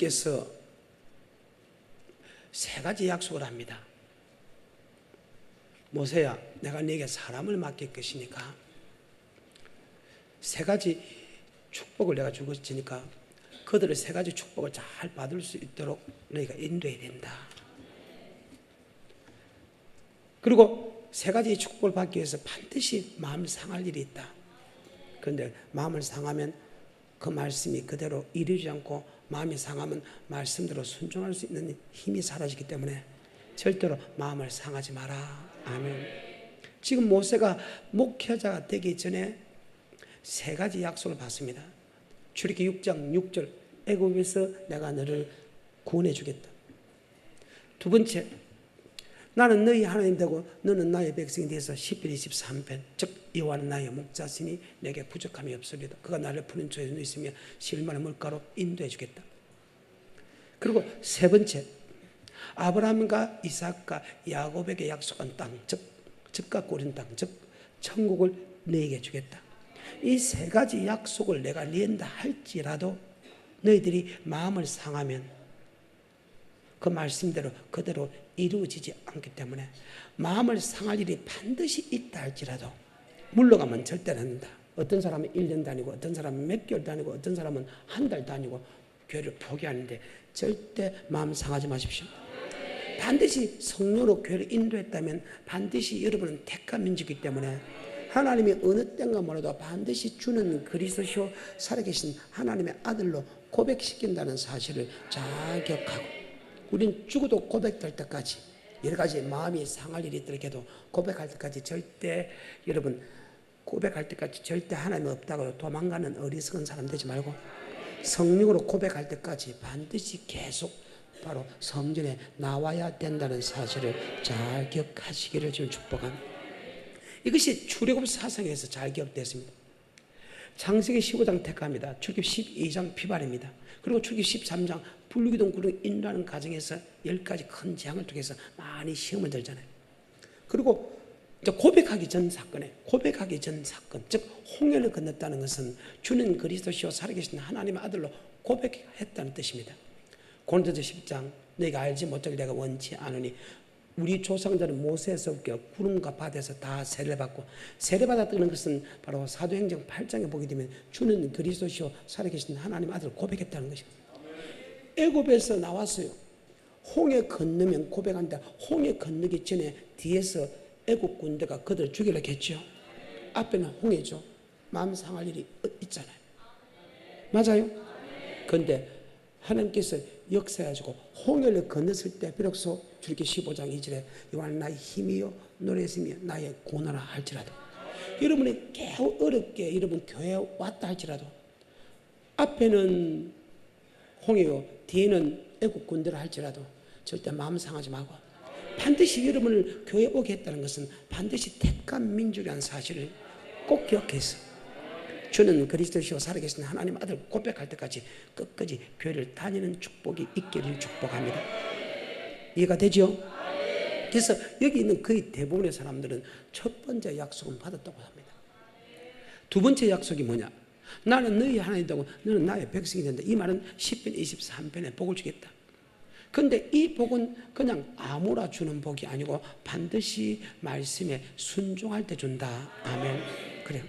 하나님께서 세 가지 약속을 합니다. 모세야, 내가 네게 사람을 맡길 것이니까 세 가지 축복을 내가 줄 것이니까 그들의 세 가지 축복을 잘 받을 수 있도록 너희가 인도해야 된다. 그리고 세 가지 축복을 받기 위해서 반드시 마음을 상할 일이 있다. 그런데 마음을 상하면 그 말씀이 그대로 이루어지지 않고 마음이 상하면 말씀대로 순종할 수 있는 힘이 사라지기 때문에 절대로 마음을 상하지 마라. 아멘. 지금 모세가 목회자가 되기 전에 세 가지 약속을 받습니다. 출애굽기 6장 6절, 애굽에서 내가 너를 구원해 주겠다. 두 번째, 나는 너희 하나님 되고 너는 나의 백성이 되어서 시편 23편, 즉 여호와는 나의 목자시니 내게 부족함이 없으리다. 그가 나를 푸른 초에 있으며 실만한 물가로 인도해 주겠다. 그리고 세 번째, 아브라함과 이삭과 야곱에게 약속한 땅, 즉 즙과 꿀인 땅, 즉 천국을 너에게 주겠다. 이 세 가지 약속을 내가 낸다 할지라도 너희들이 마음을 상하면 그 말씀대로 그대로 이루어지지 않기 때문에 마음을 상할 일이 반드시 있다 할지라도 물러가면 절대 안 한다. 어떤 사람은 1년 다니고 어떤 사람은 몇 개월 다니고 어떤 사람은 한 달 다니고 교회를 포기하는데 절대 마음 상하지 마십시오. 반드시 성령으로 교회를 인도했다면 반드시 여러분은 택한 민족이기 때문에 하나님이 어느 때인가 몰라도 반드시 주는 그리스도시요 살아계신 하나님의 아들로 고백시킨다는 사실을 잘 기억하고, 우린 죽어도 고백될 때까지 여러 가지 마음이 상할 일이 있더라도 고백할 때까지 절대, 여러분 고백할 때까지 절대 하나님 없다고 도망가는 어리석은 사람 되지 말고 성령으로 고백할 때까지 반드시 계속 바로 성전에 나와야 된다는 사실을 잘 기억하시기를 지금 축복합니다. 이것이 출애굽 사상에서 잘 기억됐습니다. 창세기 15장 택합니다. 출애굽 12장 피발입니다. 그리고 출애굽 13장 불기둥 구름 인도하는 과정에서 10가지 큰 재앙을 통해서 많이 시험을 들잖아요. 그리고 고백하기 전 사건에, 고백하기 전 사건, 즉 홍해를 건넜다는 것은 주는 그리스도시요 살아계신 하나님의 아들로 고백했다는 뜻입니다. 고린도서 10장 너희가 알지 못하길 내가 원치 않으니 우리 조상들은 모세에서부터 구름과 바다에서 다 세례받고, 세례받았다는 것은 바로 사도행전 8장에 보게 되면 주는 그리스도시요 살아계신 하나님 아들을 고백했다는 것입니다. 애굽에서 나왔어요. 홍해 건너면 고백한다. 홍해 건너기 전에 뒤에서 애굽 군대가 그들을 죽이려고 했죠. 앞에는 홍해죠. 마음 상할 일이 있잖아요. 맞아요? 그런데 하나님께서 역사해가지고 홍해를 건넜을 때 비로소 출애굽기 15장 2절에 여호와는 나의 힘이요 노래심이요 나의 구원하라 할지라도, 여러분이 겨우 어렵게 여러분 교회에 왔다 할지라도 앞에는 홍해요 뒤에는 애국 군대라 할지라도 절대 마음 상하지 말고 반드시 여러분을 교회에 오게 했다는 것은 반드시 택한 민족이라는 사실을 꼭 기억해서 주는 그리스도시요 살아계신 하나님 아들 고백할 때까지 끝까지 교회를 다니는 축복이 있기를 축복합니다. 이해가 되죠? 그래서 여기 있는 거의 대부분의 사람들은 첫 번째 약속은 받았다고 합니다. 두 번째 약속이 뭐냐? 나는 너희 하나님 되고 너는 나의 백성이 된다. 이 말은 시편 23편에 복을 주겠다. 그런데 이 복은 그냥 아무나 주는 복이 아니고 반드시 말씀에 순종할 때 준다. 아멘. 그래요.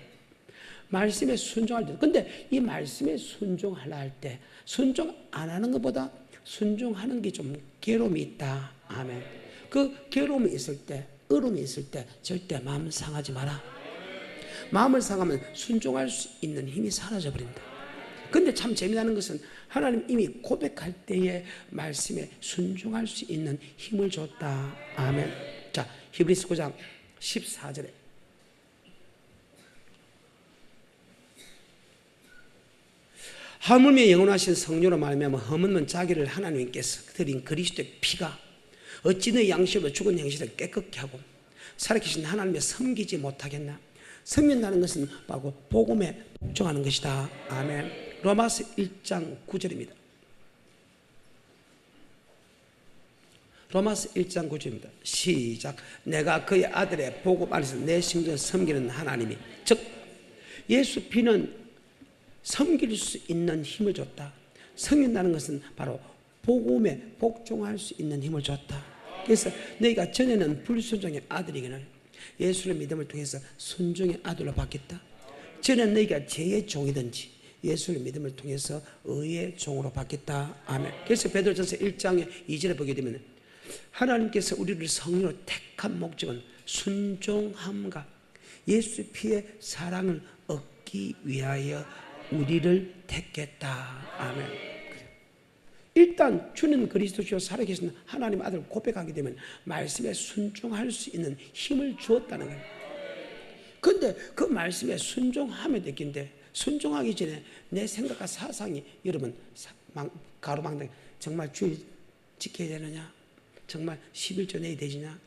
말씀에 순종할 때. 근데 이 말씀에 순종하려 할 때 순종 안 하는 것보다 순종하는 게 좀 괴로움이 있다. 아멘. 그 괴로움이 있을 때, 어려움이 있을 때 절대 마음 상하지 마라. 마음을 상하면 순종할 수 있는 힘이 사라져 버린다. 근데 참 재미나는 것은 하나님 이미 고백할 때에 말씀에 순종할 수 있는 힘을 줬다. 아멘. 자, 히브리서 9장 14절에 하물며 영원하신 성령으로 말미암아 허물면 자기를 하나님께서 드린 그리스도의 피가 어찌 너희 양심으로 죽은 행실을 깨끗게 하고 살아계신 하나님의 섬기지 못하겠나. 섬긴다는 것은 바로 복음에 복종하는 것이다. 아멘. 로마서 1장 9절입니다. 로마서 1장 9절입니다. 시작. 내가 그의 아들의 복음 안에서 내 심정을 섬기는 하나님이, 즉 예수 피는 섬길 수 있는 힘을 줬다. 성인이라는 것은 바로 복음에 복종할 수 있는 힘을 줬다. 그래서 너희가 전에는 불순종의 아들이기는 예수를 믿음을 통해서 순종의 아들로 바뀌었다. 전에는 너희가 죄의 종이든지 예수를 믿음을 통해서 의의 종으로 바뀌었다. 아멘. 그래서 베드로전서 1장의 2절에 보게 되면 하나님께서 우리를 성령으로 택한 목적은 순종함과 예수 피의 사랑을 얻기 위하여 우리를 택했다. 아멘. 일단 주는 그리스도시요 살아계신 하나님 아들을 고백하게 되면 말씀에 순종할 수 있는 힘을 주었다는 거예요. 그런데 그 말씀에 순종하면 되긴데 순종하기 전에 내 생각과 사상이 여러분 가로막는 정말 주일 지켜야 되느냐, 정말 11조 내야 되느냐,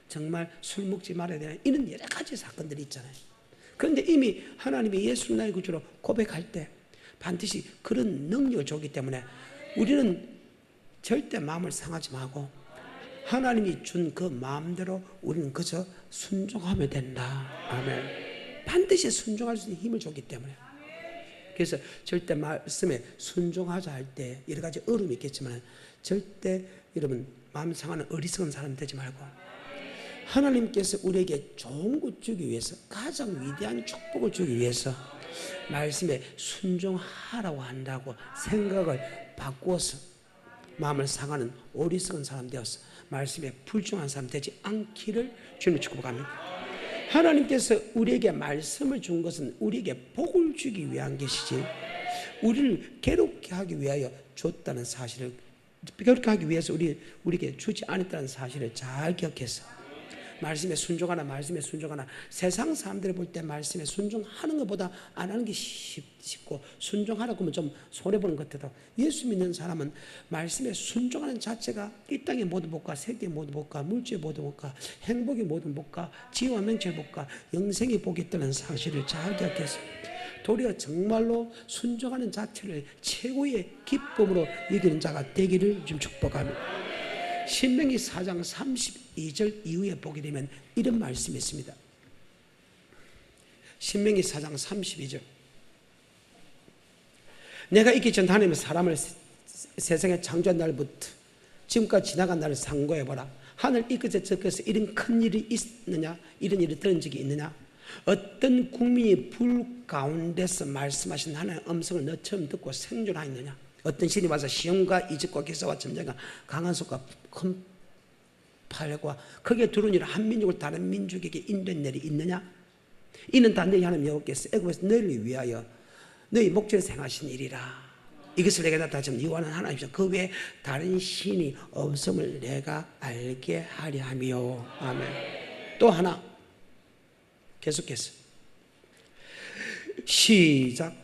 정말 술 먹지 말아야 되느냐, 이런 여러 가지 사건들이 있잖아요. 그런데 이미 하나님이 예수 나의 구주로 고백할 때 반드시 그런 능력을 줬기 때문에 우리는 절대 마음을 상하지 말고 하나님이 준 그 마음대로 우리는 그저 순종하면 된다. 아멘. 반드시 순종할 수 있는 힘을 줬기 때문에. 그래서 절대 말씀에 순종하자 할 때 여러 가지 어려움이 있겠지만 절대 여러분 마음 상하는 어리석은 사람 되지 말고 하나님께서 우리에게 좋은 것 주기 위해서 가장 위대한 축복을 주기 위해서 말씀에 순종하라고 한다고 생각을 바꾸어서 마음을 상하는 어리석은 사람 되어서 말씀에 불중한 사람 되지 않기를 주님의 축복합니다. 하나님께서 우리에게 말씀을 준 것은 우리에게 복을 주기 위한 것이지 우리를 괴롭게 하기 위하여 줬다는 사실을, 괴롭게 하기 위해서 우리에게 주지 않았다는 사실을 잘 기억해서 말씀에 순종하나, 말씀에 순종하나. 세상 사람들이 볼 때 말씀에 순종하는 것보다 안 하는 게 쉽고 순종하라고 하면 좀 손해보는 것 같아도 예수 믿는 사람은 말씀에 순종하는 자체가 이 땅의 모든 복과 세계의 모든 복과 물질의 모든 복과 행복의 모든 복과 지혜와 명철의 복과 영생의 복이 있다는 사실을 잘 기억해서 도리어 정말로 순종하는 자체를 최고의 기쁨으로 여기는 자가 되기를 좀 축복합니다. 신명기 4장 32절 이후에 보게 되면 이런 말씀이 있습니다. 신명기 4장 32절. 내가 있기 전 하나님의 사람을 세상에 창조한 날부터 지금까지 지나간 날을 상고해보라. 하늘 이 끝에 저 끝에 이런 큰 일이 있느냐, 이런 일이 들은 적이 있느냐. 어떤 국민이 불 가운데서 말씀하신 하나님의 음성을 너 처음 듣고 생존하였느냐. 어떤 신이 와서 시험과 이집과 기사와 전쟁과 강한 속과 큰 파열과 거기에 두려운 일 한 민족을 다른 민족에게 인도한 일이 있느냐. 이는 다 너희 하나님 여호와께서 애굽에서 너희를 위하여 너희 목전에서 행하신 일이라. 이것을 내가 나타내면 여호와는 하나님이시오. 그 외에 다른 신이 없음을 내가 알게 하려 함이요. 아멘. 또 하나 계속해서 시작.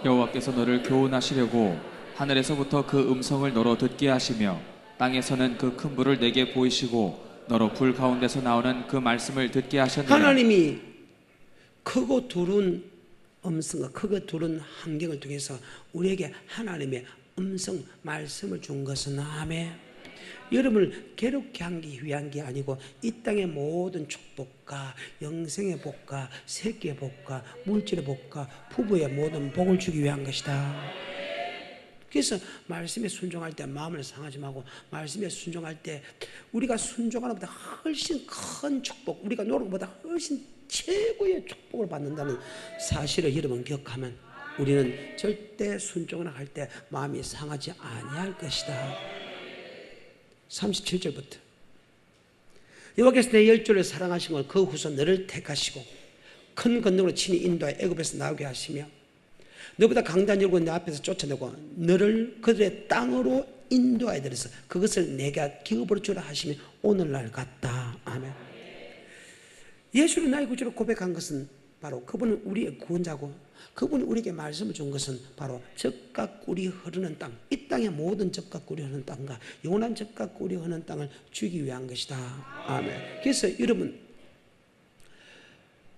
여호와께서 너를 교훈하시려고 하늘에서부터 그 음성을 너로 듣게 하시며 땅에서는 그 큰 불을 내게 보이시고 너로 불 가운데서 나오는 그 말씀을 듣게 하셨느냐. 하나님이 크고 두른 음성과 크고 두른 환경을 통해서 우리에게 하나님의 음성 말씀을 준 것은 아멘. 여러분을 괴롭게 하기 위한 게 아니고 이 땅의 모든 축복과 영생의 복과 세계의 복과 물질의 복과 부부의 모든 복을 주기 위한 것이다. 그래서 말씀에 순종할 때 마음을 상하지 말고 말씀에 순종할 때 우리가 순종하는 것보다 훨씬 큰 축복, 우리가 노력한 것보다 훨씬 최고의 축복을 받는다는 사실을 여러분 기억하면 우리는 절대 순종을 할 때 마음이 상하지 아니할 것이다. 37절부터 여호와께서 내 열조를 사랑하신 것 그 후손 너를 택하시고 큰 권능으로 친히 인도하여 애굽에서 나오게 하시며 너보다 강단 열고 내 앞에서 쫓아내고 너를 그들의 땅으로 인도하여 들여서 그것을 내가 기업으로 주라 하시며 오늘날 같다. 아멘. 예수를 나의 구주로 고백한 것은 바로 그분은 우리의 구원자고 그분이 우리에게 말씀을 준 것은 바로 젖과 꿀이 흐르는 땅, 이 땅의 모든 젖과 꿀이 흐르는 땅과 영원한 젖과 꿀이 흐르는 땅을 주기 위한 것이다. 아멘. 그래서 여러분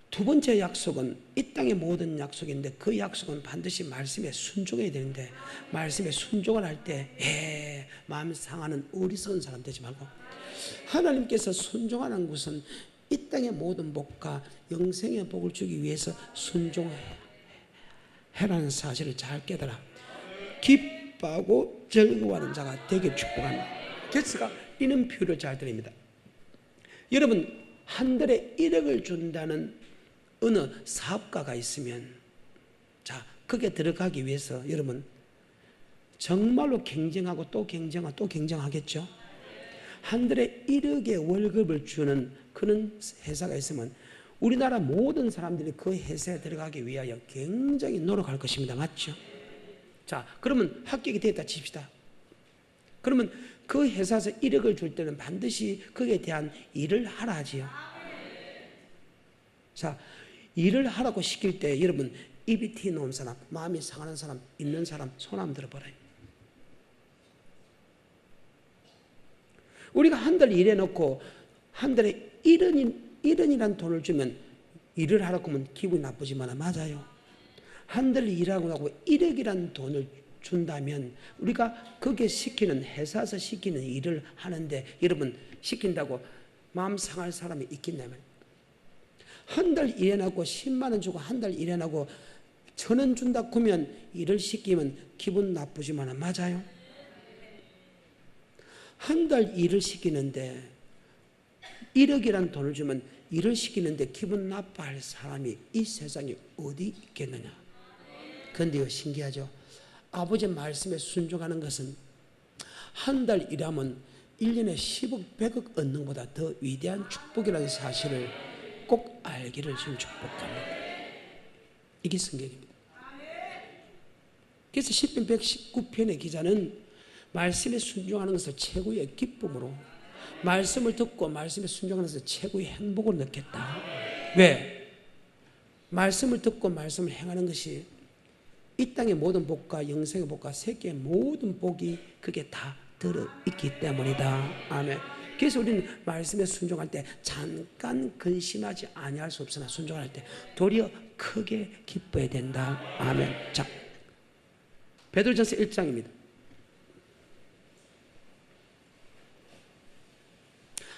두 번째 약속은 이 땅의 모든 약속인데 그 약속은 반드시 말씀에 순종해야 되는데 말씀에 순종을 할 때 마음 상하는 어리석은 사람 되지 말고 하나님께서 순종하는 것은 이 땅의 모든 복과 영생의 복을 주기 위해서 순종해라는 사실을 잘 깨달아 기뻐하고 즐거워하는 자가 되길 축복합니다. 그래서 이런 표를 잘 드립니다. 여러분, 한 달에 1억을 준다는 어느 사업가가 있으면, 자, 거기에 들어가기 위해서 여러분 정말로 경쟁하고 또 경쟁하고 또 경쟁하겠죠. 한 달에 1억의 월급을 주는 그런 회사가 있으면 우리나라 모든 사람들이 그 회사에 들어가기 위하여 굉장히 노력할 것입니다. 맞죠? 자, 그러면 합격이 됐다 칩시다. 그러면 그 회사에서 1억을 줄 때는 반드시 거기에 대한 일을 하라 하지요. 자, 일을 하라고 시킬 때 여러분 입이 튀어나온 사람, 마음이 상하는 사람, 있는 사람 손 한번 들어보라요. 우리가 한 달 일해놓고 한 달에 1원이라는 돈을 주면 일을 하라고 하면 기분이 나쁘지만 맞아요. 한 달 일하고 나고 1억이라는 돈을 준다면 우리가 거기에 시키는 회사에서 시키는 일을 하는데 여러분 시킨다고 마음 상할 사람이 있겠냐면 한 달 일해놓고 10만 원 주고 한 달 일해놓고 1,000원 준다 그러면 일을 시키면 기분 나쁘지만 맞아요. 한 달 일을 시키는데 1억이라는 돈을 주면 일을 시키는데 기분 나빠할 사람이 이 세상에 어디 있겠느냐. 그런데 이거 신기하죠. 아버지 말씀에 순종하는 것은 한 달 일하면 1년에 10억 100억 얻는 것보다 더 위대한 축복이라는 사실을 꼭 알기를 지금 축복합니다. 이게 성경입니다. 그래서 시편 119편의 기자는 말씀에 순종하는 것을 최고의 기쁨으로 말씀을 듣고 말씀에 순종하는 것을 최고의 행복으로 느꼈다. 왜? 말씀을 듣고 말씀을 행하는 것이 이 땅의 모든 복과 영생의 복과 세계의 모든 복이 그게 다 들어있기 때문이다. 아멘. 그래서 우리는 말씀에 순종할 때 잠깐 근심하지 아니할 수 없으나 순종할 때 도리어 크게 기뻐야 된다. 아멘. 자, 베드로전서 1장입니다.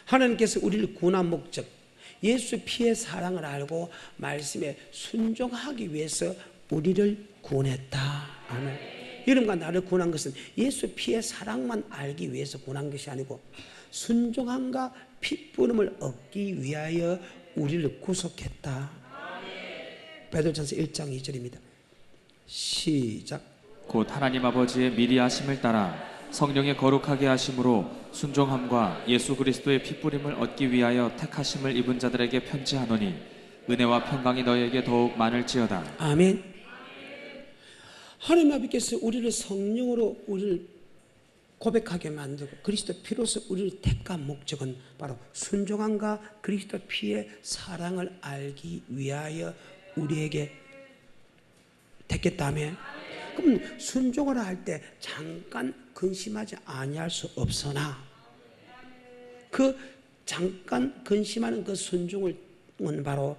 하나님께서 우리를 구원한 목적, 예수의 피의 사랑을 알고 말씀에 순종하기 위해서 우리를 구원했다. 아멘. 여러분과 나를 구원한 것은 예수의 피의 사랑만 알기 위해서 구원한 것이 아니고 순종함과 피부름을 얻기 위하여 우리를 구속했다. 베드로전서 1장 2절입니다. 시작. 곧 하나님 아버지의 미리 하심을 따라 성령의 거룩하게 하심으로 순종함과 예수 그리스도의 피뿌림을 얻기 위하여 택하심을 입은 자들에게 편지하노니 은혜와 평강이 너희에게 더욱 많을지어다. 아멘. 하나님 아버지께서 우리를 성령으로 우리를 고백하게 만들고 그리스도 피로서 우리를 택한 목적은 바로 순종함과 그리스도 피의 사랑을 알기 위하여 우리에게 택했다며. 그럼 순종을 할 때 잠깐 근심하지 아니할 수 없으나 그 잠깐 근심하는 그 순종은 바로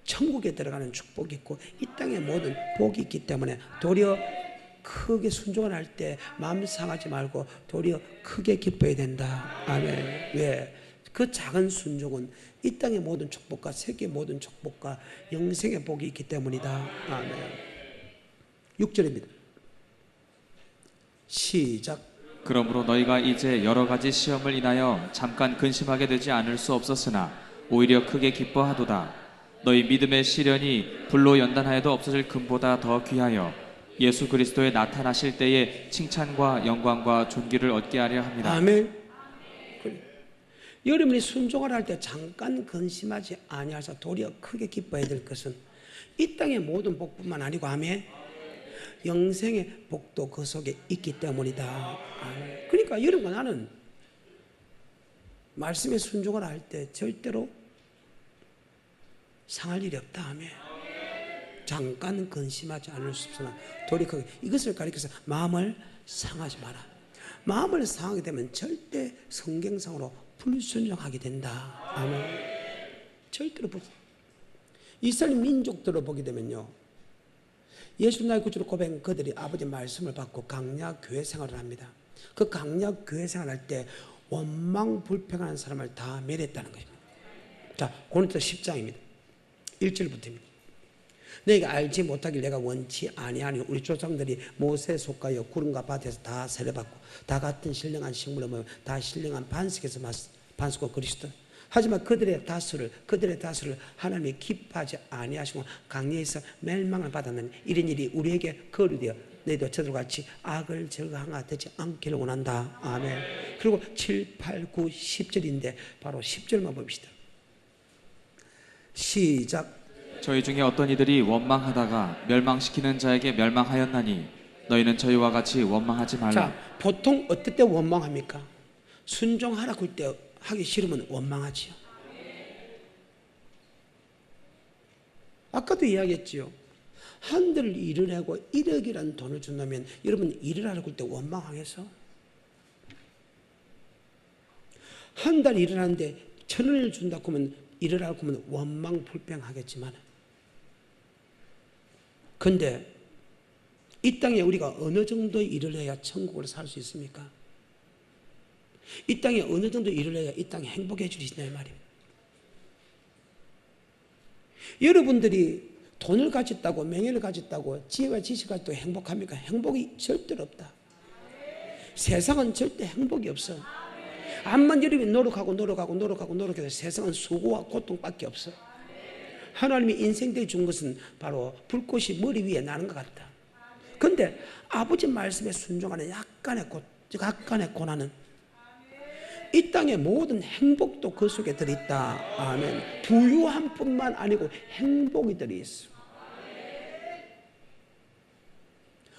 천국에 들어가는 축복이 있고 이 땅의 모든 복이 있기 때문에 도리어 크게 순종을 할 때 마음 상하지 말고 도리어 크게 기뻐야 된다. 아멘. 왜? 그 작은 순종은 이 땅의 모든 축복과 세계의 모든 축복과 영생의 복이 있기 때문이다. 아멘. 6절입니다. 시작. 그러므로 너희가 이제 여러 가지 시험을 인하여 잠깐 근심하게 되지 않을 수 없었으나 오히려 크게 기뻐하도다. 너희 믿음의 시련이 불로 연단하여도 없어질 금보다 더 귀하여 예수 그리스도의 나타나실 때에 칭찬과 영광과 존귀를 얻게 하려 합니다. 아멘. 여러분이 순종을 할 때 잠깐 근심하지 아니하사 도리어 크게 기뻐해야 될 것은 이 땅의 모든 복뿐만 아니고 아멘. 영생의 복도 그 속에 있기 때문이다. 아멘. 그러니까 여러분과 나는 말씀에 순종을 할 때 절대로 상할 일이 없다. 아멘. 잠깐 근심하지 않을 수 없으나 도리어 크게 이것을 가리켜서 마음을 상하지 마라. 마음을 상하게 되면 절대 성경상으로 불순종하게 된다. 아멘. 절대로 이스라엘 민족들을 보게 되면요, 예수 나의 구주로 고백한 그들이 아버지 말씀을 받고 강약 교회 생활을 합니다. 그 강약 교회 생활할 때 원망 불평하는 사람을 다 멸했다는 것입니다. 자, 고린도 10장입니다. 1절부터입니다. 너희가 알지 못하길 내가 원치 아니하니. 우리 조상들이 모세에 속하여 구름과 밭에서 다 세례받고 다 같은 신령한 식물을 먹으며 다 신령한 반석에서 반석과 그리스도. 하지만 그들의 다수를 하나님이 기뻐하지 아니하시고 강리에서 멸망을 받았느니 이런 일이 우리에게 거류되어 너희도 저들과 같이 악을 저항하 되지 않기를 원한다. 아멘. 그리고 7, 8, 9, 10절인데 바로 10절만 봅시다. 시작. 저희 중에 어떤 이들이 원망하다가 멸망시키는 자에게 멸망하였나니 너희는 저희와 같이 원망하지 말라. 자, 보통 어떨 때 원망합니까? 순종하라고 할 때 하기 싫으면 원망하지요. 아까도 이야기했지요. 한들 일을 하고 1억이라는 돈을 준다면 여러분 일을 하라고 할 때 원망하겠어? 한 달 일을 하는데 1,000원을 준다고 하면 일을 하라고 하면 원망 불평하겠지만, 근데 이 땅에 우리가 어느 정도 일을 해야 천국을 살 수 있습니까? 이 땅에 어느 정도 일을 해야 이 땅에 행복해 주시냐 이 말입니다. 여러분들이 돈을 가졌다고 명예를 가졌다고 지혜와 지식을 가졌다고 행복합니까? 행복이 절대로 없다. 세상은 절대 행복이 없어. 암만 여러분이 노력해도 세상은 수고와 고통밖에 없어. 하나님이 인생에 준 것은 바로 불꽃이 머리 위에 나는 것 같다. 그런데 아버지 말씀에 순종하는 약간의 고난은 이 땅의 모든 행복도 그 속에 들어있다. 아멘. 부유함 뿐만 아니고 행복이 들어있어.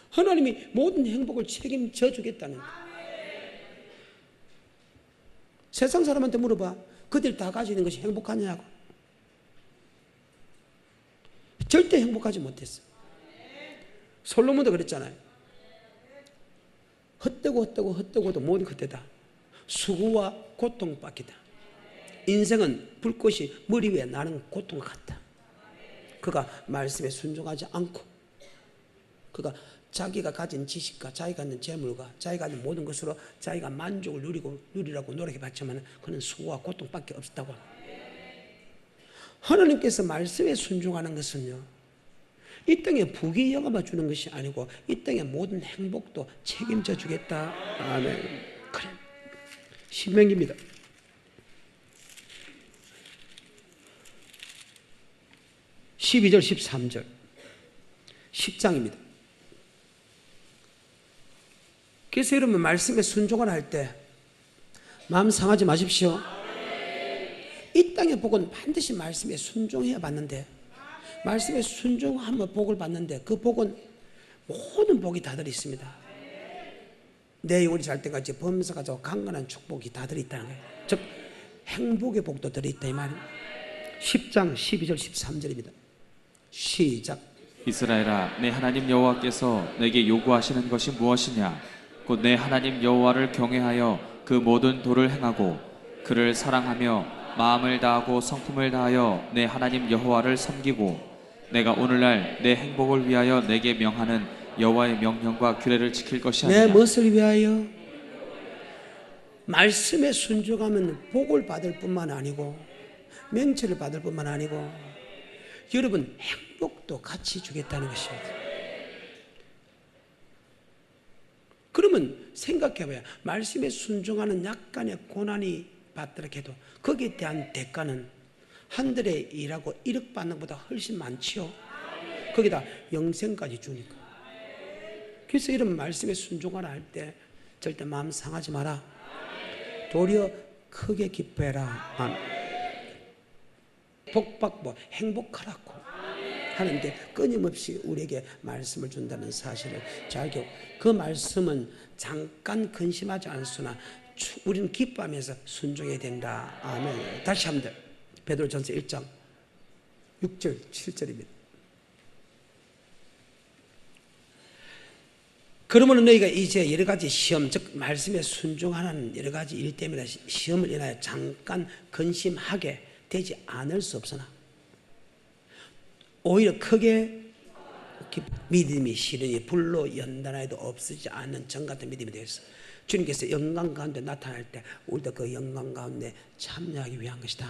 하나님이 모든 행복을 책임져 주겠다는 거야. 세상 사람한테 물어봐. 그들 다 가지는 것이 행복하냐고. 절대 행복하지 못했어. 솔로몬도 그랬잖아요. 헛되고도 모든 헛되다. 수고와 고통밖이다. 인생은 불꽃이 머리 위에 나는 고통과 같다. 그가 말씀에 순종하지 않고 그가 자기가 가진 지식과 자기가 갖는 재물과 자기가 갖는 모든 것으로 자기가 만족을 누리라고 노력해봤지만 그는 수고와 고통밖에 없었다고 합니다. 하나님께서 말씀에 순종하는 것은요, 이 땅에 부귀 영화만 주는 것이 아니고 이 땅의 모든 행복도 책임져 주겠다. 아멘. 그래. 신명기입니다. 12절 13절 10장입니다. 그래서 여러분 말씀에 순종을 할 때 마음 상하지 마십시오. 이 땅의 복은 반드시 말씀에 순종해야 받는데, 말씀에 순종하면 복을 받는데 그 복은 모든 복이 다 들어있습니다. 내 영혼이 잘 때까지 범사가 저 강건한 축복이 다 들어있다는 거예요. 즉 행복의 복도 들어있다 이 말입니다. 10장 12절 13절입니다. 시작. 이스라엘아, 내 하나님 여호와께서 내게 요구하시는 것이 무엇이냐? 곧 내 하나님 여호와를 경외하여 그 모든 도를 행하고 그를 사랑하며 마음을 다하고 성품을 다하여 내 하나님 여호와를 섬기고 내가 오늘날 내 행복을 위하여 내게 명하는 여호와의 명령과 규례를 지킬 것이 아니냐. 내 무엇을 위하여? 말씀에 순종하면 복을 받을 뿐만 아니고 명철을 받을 뿐만 아니고 여러분 행복도 같이 주겠다는 것입니다. 그러면 생각해봐요. 말씀에 순종하는 약간의 고난이 받더라도 거기에 대한 대가는 한 달에 일하고 1억 받는 것보다 훨씬 많지요. 거기다 영생까지 주니까. 그래서 이런 말씀에 순종하라 할 때 절대 마음 상하지 마라. 도리어 크게 기뻐해라. 아멘. 복받고 행복하라고 하는데 끊임없이 우리에게 말씀을 준다는 사실을 잘 기억. 그 말씀은 잠깐 근심하지 않으나 우리는 기뻐하면서 순종해야 된다. 아멘. 다시 한번 베드로전서 1장 6절 7절입니다. 그러면 너희가 이제 여러 가지 시험, 즉 말씀에 순종하는 여러 가지 일 때문에 시험을 인하여 잠깐 근심하게 되지 않을 수 없으나 오히려 크게 믿음이 실현이 불로 연단하여도 없어지지 않는 정 같은 믿음이 되었어. 주님께서 영광 가운데 나타날 때 우리도 그 영광 가운데 참여하기 위한 것이다.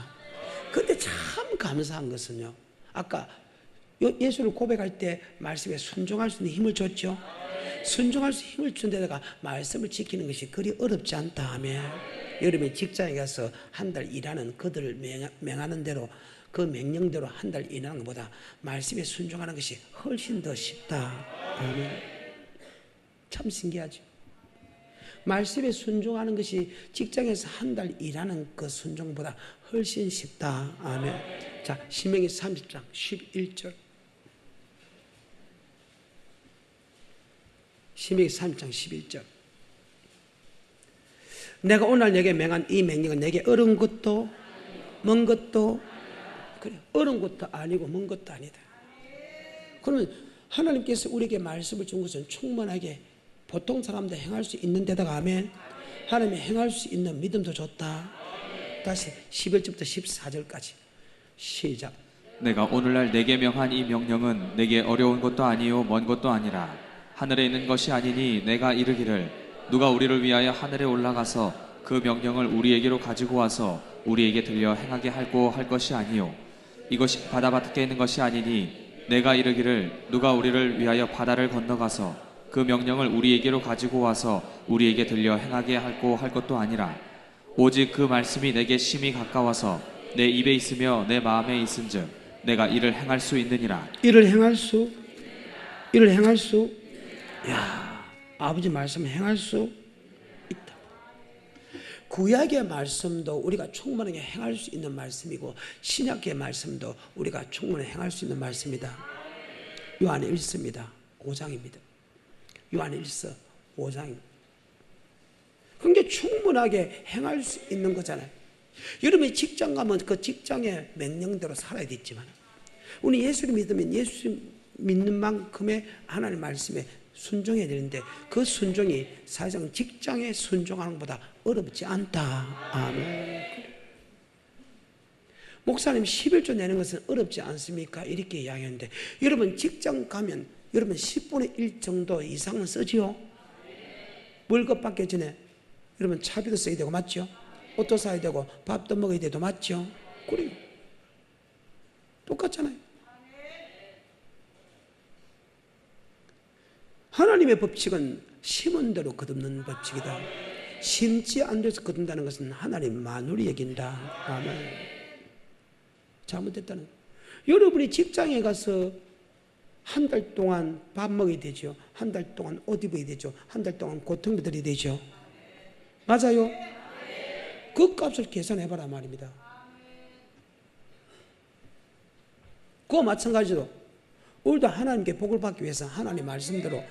근데 참 감사한 것은요, 아까 예수를 고백할 때 말씀에 순종할 수 있는 힘을 줬죠. 순종할 수 있는 힘을 준 데다가 말씀을 지키는 것이 그리 어렵지 않다 하면 여러분이 직장에 가서 한 달 일하는 그들을 명하는 대로 그 명령대로 한 달 일하는 것보다 말씀에 순종하는 것이 훨씬 더 쉽다. 아멘. 참 신기하죠. 말씀에 순종하는 것이 직장에서 한 달 일하는 그 순종보다 훨씬 쉽다. 아멘. 자, 신명기 30장 11절. 신명기 30장 11절. 내가 오늘 내게 명한 이 명령은 내게 어려운 것도 먼 것도 그래, 어려운 것도 아니고 먼 것도 아니다. 그러면 하나님께서 우리에게 말씀을 준 것은 충분하게 보통 사람도 행할 수 있는 데다가 아멘. 하나님이 행할 수 있는 믿음도 줬다. 다시 11절부터 14절까지 시작. 내가 오늘날 내게 명한 이 명령은 내게 어려운 것도 아니요 먼 것도 아니라 하늘에 있는 것이 아니니 내가 이르기를 누가 우리를 위하여 하늘에 올라가서 그 명령을 우리에게로 가지고 와서 우리에게 들려 행하게 할고 할 것이 아니요 이것이 바다 밖에 있는 것이 아니니 내가 이르기를 누가 우리를 위하여 바다를 건너가서 그 명령을 우리에게로 가지고 와서 우리에게 들려 행하게 할고 할 것도 아니라 오직 그 말씀이 내게 심히 가까워서 내 입에 있으며 내 마음에 있은즉 내가 이를 행할 수 있느니라. 이를 행할 수 야, 아버지 말씀 행할 수 있다. 구약의 말씀도 우리가 충분하게 행할 수 있는 말씀이고 신약의 말씀도 우리가 충분히 행할 수 있는 말씀이다. 요한 1서입니다. 5장입니다. 요한 1서 5장입니다. 그게 충분하게 행할 수 있는 거잖아요. 여러분이 직장 가면 그 직장의 명령대로 살아야 되지만 우리 예수를 믿으면 예수 믿는 만큼의 하나님의 말씀에 순종해야 되는데 그 순종이 사실상 직장에 순종하는 것보다 어렵지 않다. 아멘. 목사님 11조 내는 것은 어렵지 않습니까? 이렇게 이야기하는데 여러분 직장 가면 여러분 10분의 1 정도 이상은 쓰지요? 월급 받기 전에 여러분 차비도 써야 되고 맞죠? 옷도 사야 되고 밥도 먹어야 되고 맞죠? 그래요. 똑같잖아요. 하나님의 법칙은 심은 대로 거듭는 법칙이다. 심지 안 돼서 거둔다는 것은 하나님 만우리 얘긴다. 아멘. 잘못됐다는 거예요. 여러분이 직장에 가서 한 달 동안 밥 먹어야 되죠. 한 달 동안 옷 입어야 되죠. 한 달 동안 고통받아야 되죠. 맞아요? 그 값을 계산해봐라 말입니다. 그거 마찬가지로 우리도 하나님께 복을 받기 위해서 하나님 말씀대로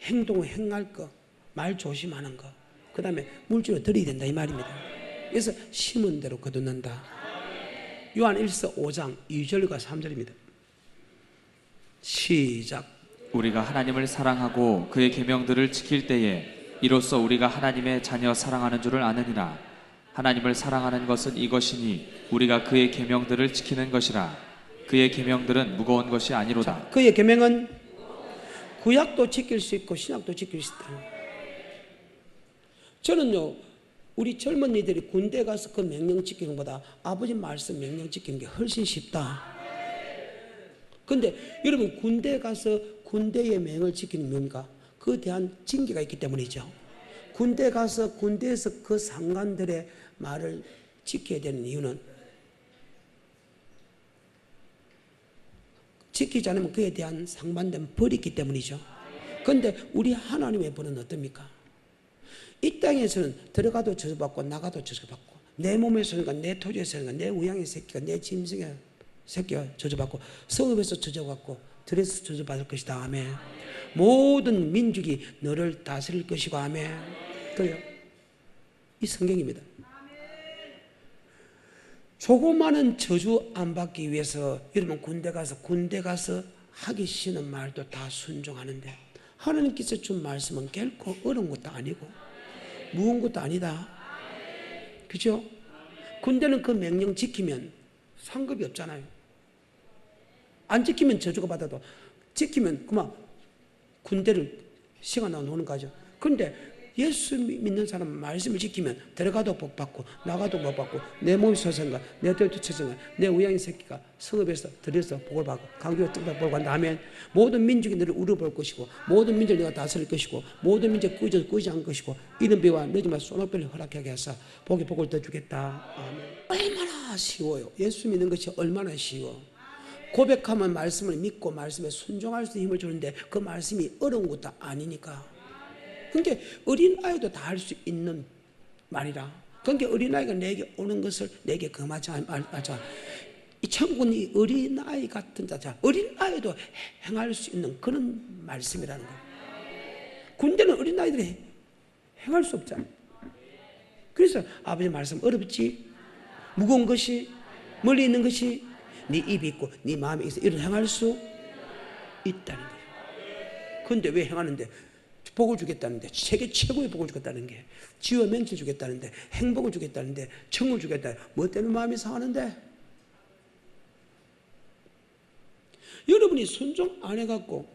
행동을 행할 거, 말 조심하는 거, 그 다음에 물질을 드려야 된다 이 말입니다. 그래서 심은 대로 거두는다. 요한 1서 5장 2절과 3절입니다. 시작. 우리가 하나님을 사랑하고 그의 계명들을 지킬 때에 이로써 우리가 하나님의 자녀 사랑하는 줄을 아느니라. 하나님을 사랑하는 것은 이것이니 우리가 그의 계명들을 지키는 것이라. 그의 계명들은 무거운 것이 아니로다. 자, 그의 계명은 구약도 지킬 수 있고 신약도 지킬 수 있다. 저는요 우리 젊은이들이 군대 가서 그 명령 지키는 것보다 아버지 말씀 명령 지키는 게 훨씬 쉽다. 근데 여러분 군대 가서 군대의 명을 지키는 뭡니까? 그에 대한 징계가 있기 때문이죠. 군대 가서 군대에서 그 상관들의 말을 지켜야 되는 이유는 지키지 않으면 그에 대한 상반된 벌이 있기 때문이죠. 그런데 우리 하나님의 벌은 어떻습니까? 이 땅에서는 들어가도 저주받고 나가도 저주받고 내 몸에서는가 내 토지에서는가 내 우양의 새끼가 내 짐승의 새끼가 저주받고 성읍에서 저주받고 들에서 저주받을 것이다. 아멘. 모든 민족이 너를 다스릴 것이고 아멘. 그래요. 이 성경입니다. 조그마한 저주 안 받기 위해서 여러분 군대 가서 하기 싫은 말도 다 순종하는데 하나님께서 준 말씀은 결코 어려운 것도 아니고 무거운 것도 아니다. 그죠? 군대는 그 명령 지키면 상급이 없잖아요. 안 지키면 저주가 받아도 지키면 그만 군대를 시간 나고 노는 거죠. 그런데 예수 믿는 사람은 말씀을 지키면 들어가도 복 받고 나가도 복 받고 내 몸이 소생가 내 뜰도 처생가 내 우양인 새끼가 성읍에서 들여서 복을 받고 강교가 뜻받고 복을 받는다 하면 모든 민족이 너를 우러볼 것이고 모든 민족을 내가 다스릴 것이고 모든 민족 꾸지 않을 것이고 이런 비와 너지만 소낙별을 허락하게 하사 복을 더 주겠다. 아멘. 얼마나 쉬워요. 예수 믿는 것이 얼마나 쉬워. 고백하면 말씀을 믿고 말씀에 순종할 수 있는 힘을 주는데 그 말씀이 어려운 것도 아니니까. 그러니까 어린아이도 다 할 수 있는 말이라. 그러니까 어린아이가 내게 오는 것을 내게 금하지 말자. 이 천국은 이 어린아이 같은 자자. 어린아이도 행할 수 있는 그런 말씀이라는 거예요. 군대는 어린아이들이 행할 수 없잖아요. 그래서 아버지 말씀 어렵지? 무거운 것이 멀리 있는 것이 네 입이 있고 네 마음이 있어 이런 행할 수 있다는 거예요. 그런데 왜 행하는데? 복을 주겠다는데 세계 최고의 복을 주겠다는 게 지와 멘트 주겠다는데 행복을 주겠다는데 청을 주겠다. 뭐 때문에 마음이 상하는데? 여러분이 순종 안 해갖고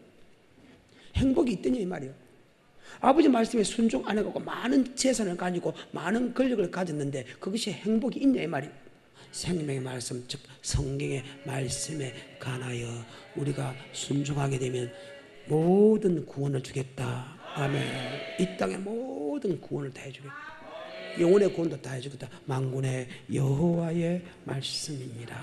행복이 있더냐 이 말이에요. 아버지 말씀에 순종 안 해갖고 많은 재산을 가지고 많은 권력을 가졌는데 그것이 행복이 있냐 이 말이에요. 생명의 말씀 즉 성경의 말씀에 관하여 우리가 순종하게 되면 모든 구원을 주겠다. 아멘. 이 땅의 모든 구원을 다 해주겠다. 영혼의 구원도 다 해주겠다. 만군의 여호와의 말씀입니다.